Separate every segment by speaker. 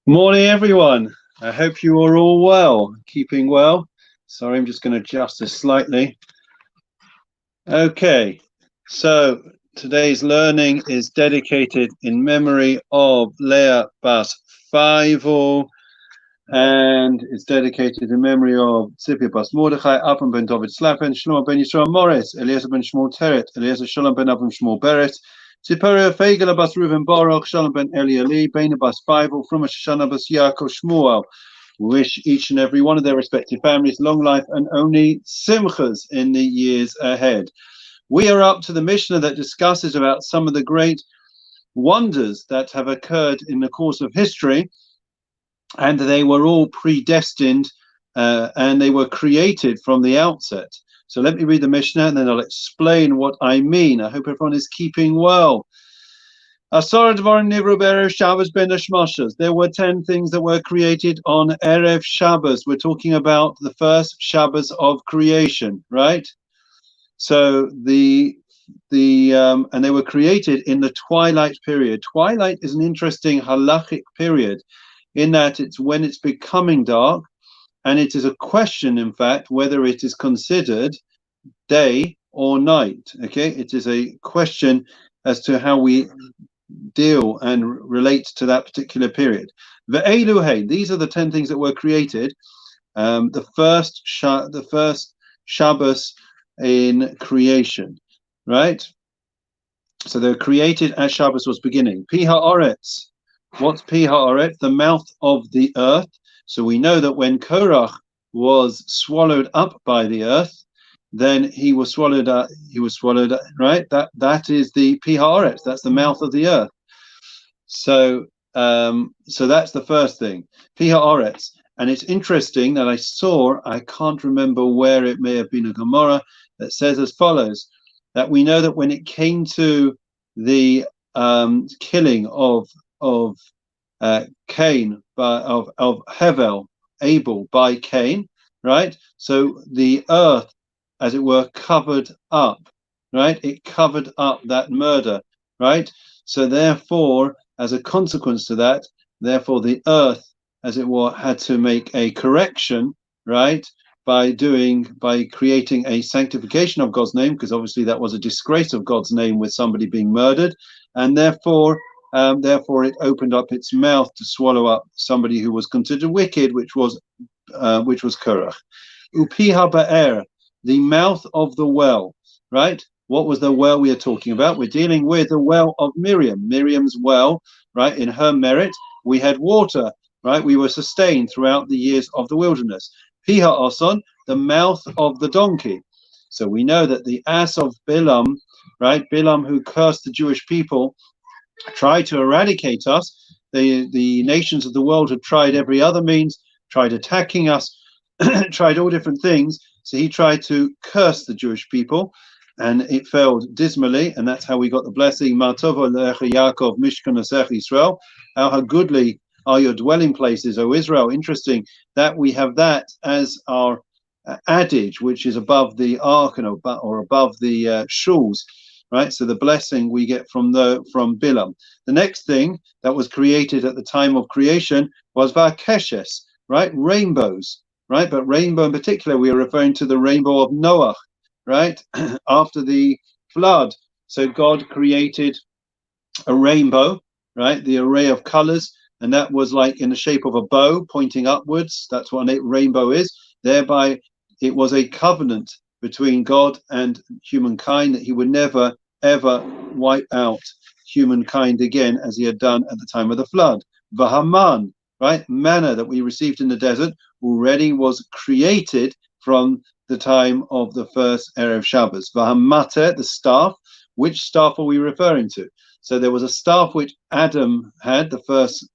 Speaker 1: Morning, everyone. I hope you are all well, keeping well. Sorry, I'm just going to adjust this slightly. Okay, so today's learning is dedicated in memory of Leah Bas Faivel, and it's dedicated in memory of Tzipia Bas Mordechai, Avram ben David Slaven, Shlomo ben Yisrael Morris, Eliezer ben Shmuel Teret, Eliezer Shalom ben Avram Shmuel Beret, Tzipora Feigela Bas Reuven Baruch, Shalom ben Eli Ali, Bena Bas Faivel, from Shoshana Bas Yaakov Shmuel. We wish each and every one of their respective families long life and only simchas in the years ahead. We are up to the Mishnah that discusses about some of the great wonders that have occurred in the course of history, and they were all predestined and they were created from the outset. So let me read the Mishnah and then I'll explain what I mean. I hope everyone is keeping well. There were 10 things that were created on Erev Shabbos. We're talking about the first Shabbos of creation, right? So and they were created in the twilight period. Twilight is an interesting halachic period in that it's when it's becoming dark, and it is a question, in fact, whether it is considered day or night. Okay, it is a question as to how we deal and relate to that particular period. Ve'eluhe, these are the 10 things that were created. The first Shabbos in creation, right? So they're created as Shabbos was beginning. Pi ha'aretz. What's Pi ha'aretz? The mouth of the earth. So we know that when Korach was swallowed up by the earth, then he was swallowed up, right? That is the Pi ha'aretz, that's the mouth of the earth. So that's the first thing, Pi ha'aretz. And it's interesting that I can't remember where, it may have been a Gemara that says as follows, that we know that when it came to the killing of Cain, of Abel by Cain, right? So the earth, as it were, covered up, right? It covered up that murder, right? So therefore, as a consequence to that, therefore the earth, as it were, had to make a correction, right? By creating a sanctification of God's name, because obviously that was a disgrace of God's name with somebody being murdered, and therefore it opened up its mouth to swallow up somebody who was considered wicked, which was Korach. Upiha ba'er, the mouth of the well, right? What was the well we are talking about? We're dealing with the well of Miriam's well, right? In her merit, we had water, right? We were sustained throughout the years of the wilderness. Piha oson, the mouth of the donkey. So we know that the ass of Bilam, right? Bilam, who cursed the Jewish people, tried to eradicate us. The nations of the world had tried every other means, tried attacking us, tried all different things. So he tried to curse the Jewish people, and it failed dismally, and that's how we got the blessing, Ma tova lecha Yaakov mishkanesecha Israel. How goodly are your dwelling places, O Israel. Interesting that we have that as our adage, which is above the ark or above the shuls, right? So the blessing we get from Bilam. The next thing that was created at the time of creation was Vakeshes, right? Rainbows, right? But rainbow in particular, we are referring to the rainbow of Noah, right? After the flood. So God created a rainbow, right? The array of colors, and that was like in the shape of a bow pointing upwards. That's what a rainbow is. Thereby, it was a covenant between God and humankind that he would never, ever wipe out humankind again as he had done at the time of the flood. Vahaman, right? Manna that we received in the desert already was created from the time of the first Erev Shabbos. Vahamate, the staff. Which staff are we referring to? So there was a staff which Adam had, the first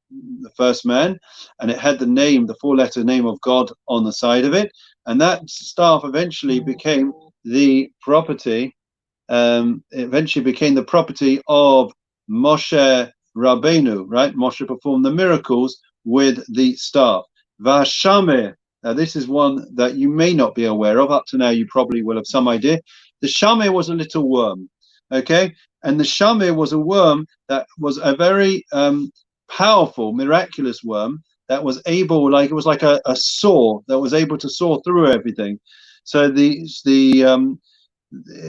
Speaker 1: man, and it had the name, the 4-letter name of God on the side of it. And that staff eventually became the property. Eventually became the property of Moshe Rabbeinu, right? Moshe performed the miracles with the staff. Vashameh. Now this is one that you may not be aware of. Up to now, you probably will have some idea. The shameh was a little worm, okay? And the shameh was a worm that was a very powerful, miraculous worm that was able, like it was like a saw that was able to saw through everything. So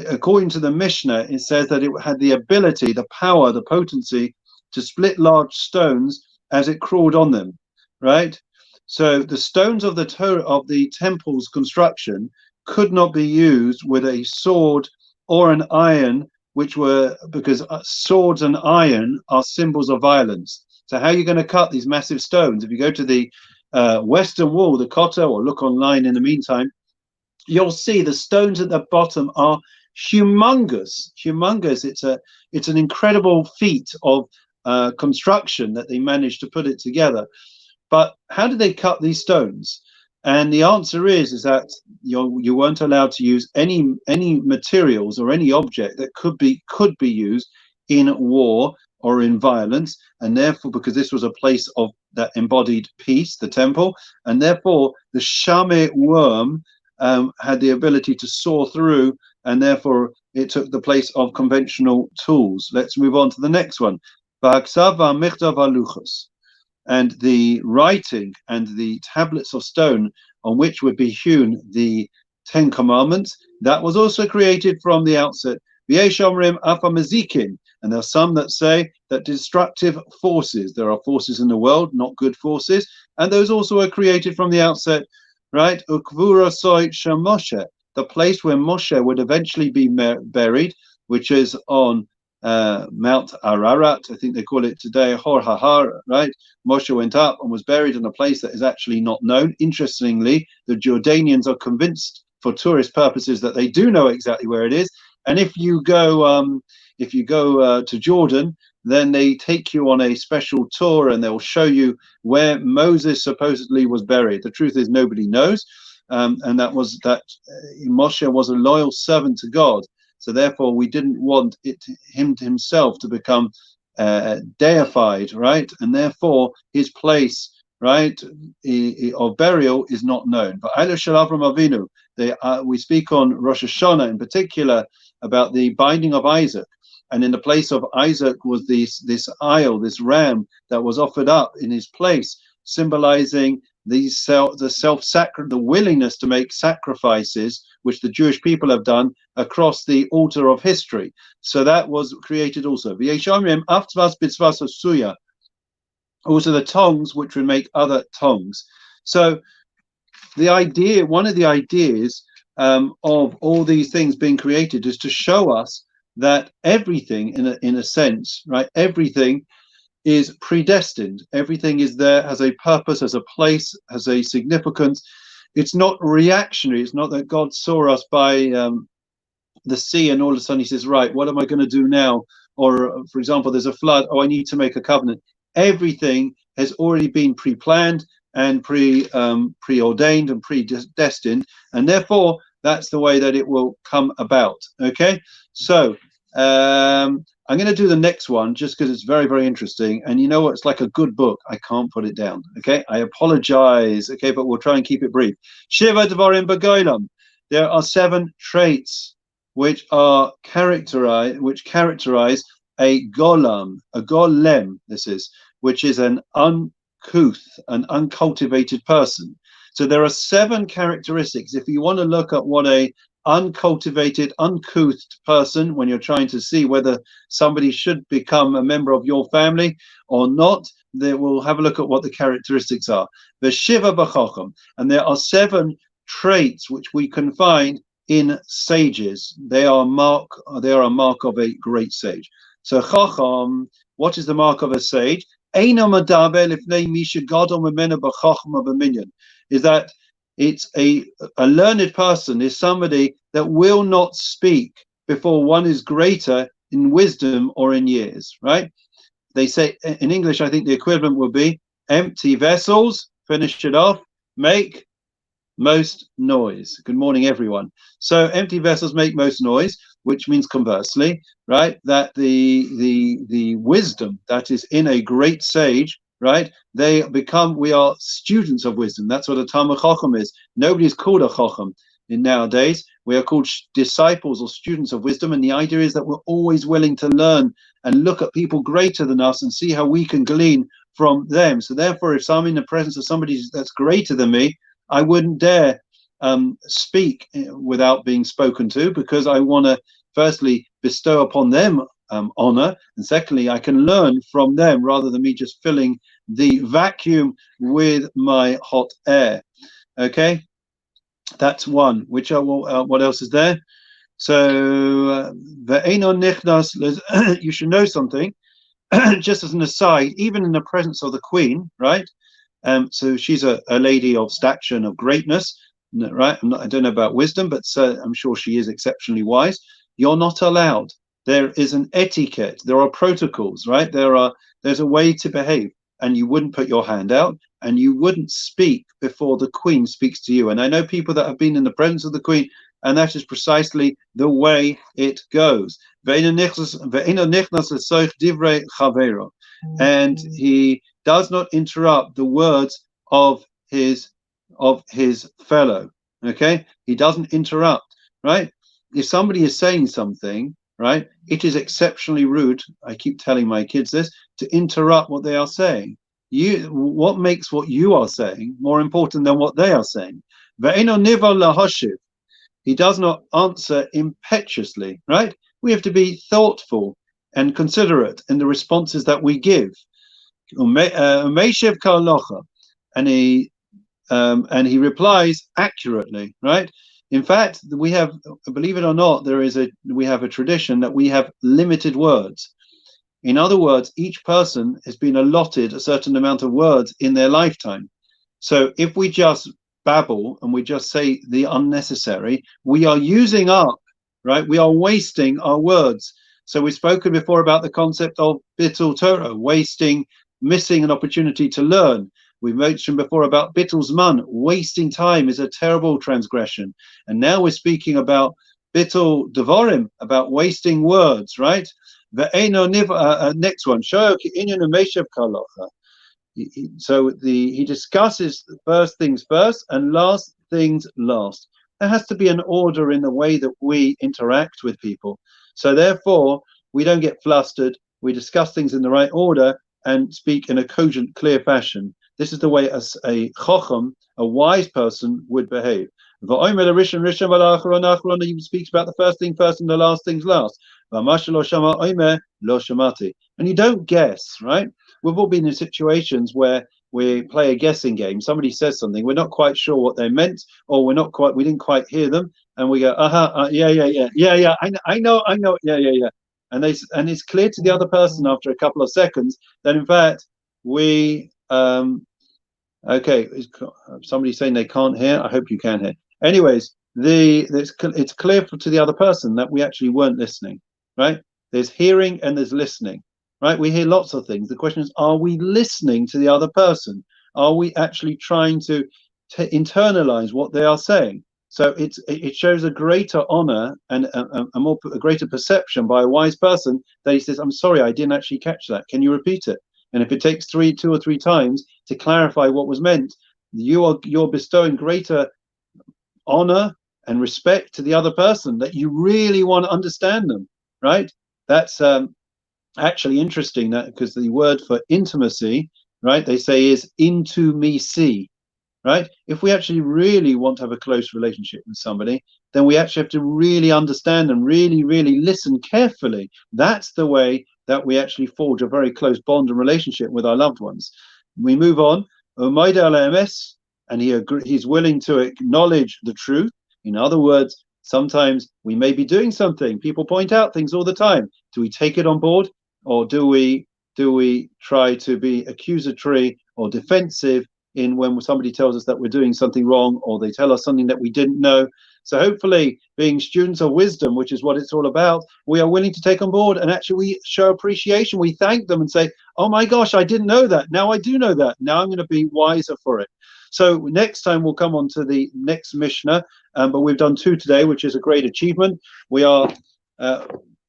Speaker 1: according to the Mishnah, it says that it had the ability, the power, the potency to split large stones as it crawled on them, right? So the stones of the temple's construction could not be used with a sword or an iron, which were, because swords and iron are symbols of violence. So how are you going to cut these massive stones? If you go to the western wall, the Kotel, or look online in the meantime, you'll see the stones at the bottom are humongous. It's an incredible feat of construction that they managed to put it together. But how did they cut these stones? And the answer is that you weren't allowed to use any materials or any object that could be used in war or in violence, and therefore, because this was a place of that embodied peace, the temple, and therefore the Shameh worm had the ability to saw through, and therefore it took the place of conventional tools. Let's move on to the next one. And the writing and the tablets of stone on which would be hewn the 10 Commandments, that was also created from the outset. And there are some that say that destructive forces, there are forces in the world, not good forces, and those also are created from the outset, right? Ukvura soy Moshe, the place where Moshe would eventually be buried, which is on Mount Ararat, I think they call it today, Hor Hahar, right? Moshe went up and was buried in a place that is actually not known. Interestingly, the Jordanians are convinced for tourist purposes that they do know exactly where it is. And if you go to Jordan, then they take you on a special tour and they'll show you where Moses supposedly was buried. The truth is nobody knows, and that Moshe was a loyal servant to God. So therefore, we didn't want him himself to become deified, right? And therefore, his place, right, of burial is not known. But Avram Avinu, we speak on Rosh Hashanah in particular about the binding of Isaac. And in the place of Isaac was this isle, this ram that was offered up in his place, symbolizing the willingness to make sacrifices, which the Jewish people have done across the altar of history. So that was created also. Also the tongues, which would make other tongues. So one of the ideas of all these things being created is to show us that everything, in a sense, right, everything is predestined. Everything is there, has a purpose, has a place, has a significance. It's not reactionary. It's not that God saw us by the sea and all of a sudden he says, right, what am I going to do now? Or, for example, there's a flood. Oh, I need to make a covenant. Everything has already been pre-planned and preordained and predestined. And therefore, that's the way that it will come about. Okay? So, I'm going to do the next one just because it's very, very interesting. And you know what? It's like a good book. I can't put it down. Okay, I apologize. Okay, but we'll try and keep it brief. Shiva Devarim B'Golam. There are 7 traits which characterize a golem. This is, which is an uncouth, an uncultivated person. So there are 7 characteristics. If you want to look at what a uncultivated, uncouth person, when you're trying to see whether somebody should become a member of your family or not, then we'll have a look at what the characteristics are. The Shiva B'Chacham, and there are 7 traits which we can find in sages. They are a mark of a great sage. So Chacham, what is the mark of a sage? Is that it's a learned person is somebody that will not speak before one is greater in wisdom or in years, right? They say in English, I think the equivalent would be empty vessels, finish it off, make most noise. Good morning, everyone. So empty vessels make most noise, which means conversely, right, that the wisdom that is in a great sage, right, we are students of wisdom. That's what a Talmid Chacham is. Nobody is called a Chacham nowadays. We are called disciples or students of wisdom, and the idea is that we're always willing to learn and look at people greater than us and see how we can glean from them. So therefore, if I'm in the presence of somebody that's greater than me, I wouldn't dare speak without being spoken to, because I want to firstly bestow upon them honor, and secondly, I can learn from them rather than me just filling the vacuum with my hot air. Okay, that's one. Which are what else is there? So you should know something. Just as an aside, even in the presence of the queen, right? So she's a lady of stature and of greatness, right? I don't know about wisdom, but I'm sure she is exceptionally wise. You're not allowed. There is an etiquette. There are protocols, right? There's a way to behave, and you wouldn't put your hand out, and you wouldn't speak before the queen speaks to you. And I know people that have been in the presence of the queen, and that is precisely the way it goes. And he does not interrupt the words of his fellow. Okay, he doesn't interrupt, right? If somebody is saying something, right, it is exceptionally rude, I keep telling my kids this, to interrupt what they are saying. What makes what you are saying more important than what they are saying? He does not answer impetuously, right? We have to be thoughtful and considerate in the responses that we give. And he replies accurately, right? In fact, we have, believe it or not, we have a tradition that we have limited words. In other words, each person has been allotted a certain amount of words in their lifetime. So if we just babble and we just say the unnecessary, we are using up, right? We are wasting our words. So we've spoken before about the concept of bittul Torah, missing an opportunity to learn. We mentioned before about bittul zman, wasting time is a terrible transgression. And now we're speaking about bittul devarim, about wasting words, right? Next one. So he discusses first things first and last things last. There has to be an order in the way that we interact with people. So therefore, we don't get flustered. We discuss things in the right order and speak in a cogent, clear fashion. This is the way a chacham, a wise person, would behave. He speaks about the first thing first and the last things last. And you don't guess, right? We've all been in situations where we play a guessing game. Somebody says something, we're not quite sure what they meant, or we didn't quite hear them, and we go, yeah, I know, yeah. And it's clear to the other person after a couple of seconds that in fact we okay, somebody's saying they can't hear. I hope you can hear. Anyways, it's clear to the other person that we actually weren't listening, right? There's hearing and there's listening, right? We hear lots of things. The question is, are we listening to the other person? Are we actually trying to internalize what they are saying? So it shows a greater honor and a greater perception by a wise person that he says, I'm sorry, I didn't actually catch that. Can you repeat it? And if it takes two or three times to clarify what was meant, you're bestowing greater honor and respect to the other person, that you really want to understand them, right? That's actually interesting, that because the word for intimacy, right, they say is into me see, right? If we actually really want to have a close relationship with somebody, then we actually have to really understand and really, really listen carefully. That's the way that we actually forge a very close bond and relationship with our loved ones. We move on. And he's willing to acknowledge the truth. In other words, sometimes we may be doing something. People point out things all the time. Do we take it on board, or do we try to be accusatory or defensive when somebody tells us that we're doing something wrong, or they tell us something that we didn't know? So hopefully, being students of wisdom, which is what it's all about, we are willing to take on board, and actually we show appreciation. We thank them and say, oh my gosh, I didn't know that. Now I do know that. Now I'm going to be wiser for it. So next time we'll come on to the next Mishnah, but we've done 2 today, which is a great achievement. We are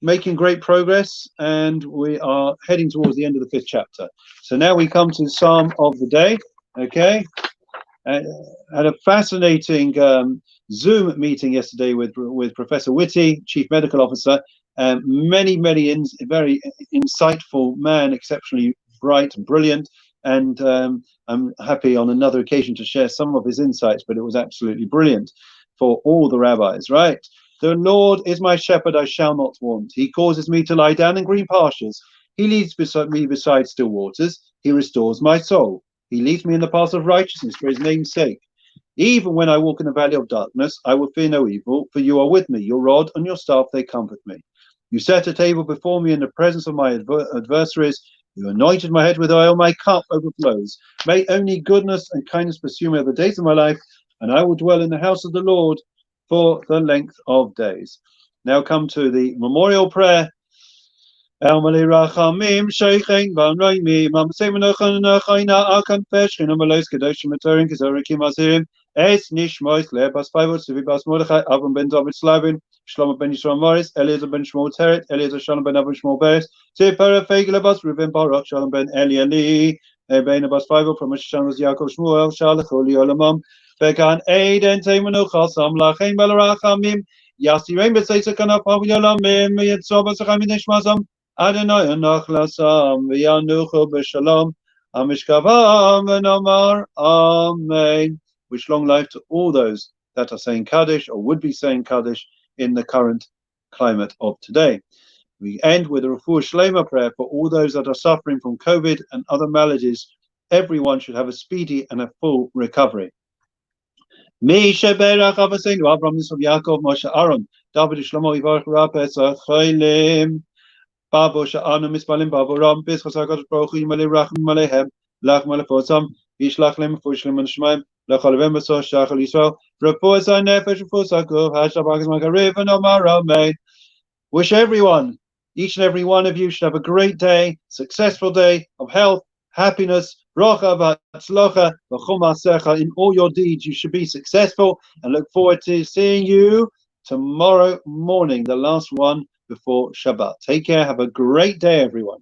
Speaker 1: making great progress, and we are heading towards the end of the 5th chapter. So now we come to the Psalm of the day. Okay, had a fascinating Zoom meeting yesterday with Professor Whitty, Chief Medical Officer. Very insightful man, exceptionally bright and brilliant. and I'm happy on another occasion to share some of his insights, but it was absolutely brilliant for all the rabbis, right? The Lord is my shepherd, I shall not want. He causes me to lie down in green pastures. He leads me beside still waters. He restores my soul. He leads me in the path of righteousness for his name's sake. Even when I walk in the valley of darkness, I will fear no evil, for you are with me. Your rod and your staff, they comfort me. You set a table before me in the presence of my adversaries. You anointed my head with oil, my cup overflows. May only goodness and kindness pursue me all the days of my life, and I will dwell in the house of the Lord for the length of days. Now come to the memorial prayer. Elmali Rachamim, Sheikhin, Van Raimi, Mam Semenochan, Chaina, Akan Peshin, Amalos, Kadoshim, Maturin, Kazarikim, Azirim, Es Nishmois, Lebas Pivot, Sivibas Mordechai, Avram ben David Slavin, Shlomo ben Yisrael Morris, Eliezer ben Shmuel Teret, Eliezer Shalom ben Avram Shmuel Beres, Tipara Fegelabas, Ruben Baruch, Shalom ben Eli Ali, Ben Abbas Pivot, from Hashem was Yaakov Shmuel, Shalach, Oli Olamam, Bekan Aiden, Temenoch, Sam Lachem, Belarachamim, Yasi Rain, Besaisa Kanap, Aviolamim, Yetsobas, Chaminishmazam, Adonai Anachlasam v'yanuchu b'shalom amishkavam v'nomar Amen. Wish long life to all those that are saying Kaddish or would be saying Kaddish in the current climate of today. We end with a Refuah Shlema prayer for all those that are suffering from COVID and other maladies. Everyone should have a speedy and a full recovery. Mi sheberach Avosenu Avraham Yitzchak Yaakov Moshe Aaron David Shlomo Yivarach Ra Pesach Chaylim Babo Sha'anu Mispalim Babo Ram Bischos HaKadosh Baruch Hu Yimalei Rachim Yimalei Lach Malefotzam Yishlach Lem Fush Lem Shemaim Lachalvem Beso Shachal Yisrael Refuah Nefesh Refuah Guf Hashabak Magariv and Omar Amen. Wish everyone, each and every one of you, should have a great day, successful day of health, happiness, bracha v'atzlocha v'chum ma'asecha. In all your deeds, you should be successful, and look forward to seeing you tomorrow morning, the last one before Shabbat. Take care. Have a great day, everyone.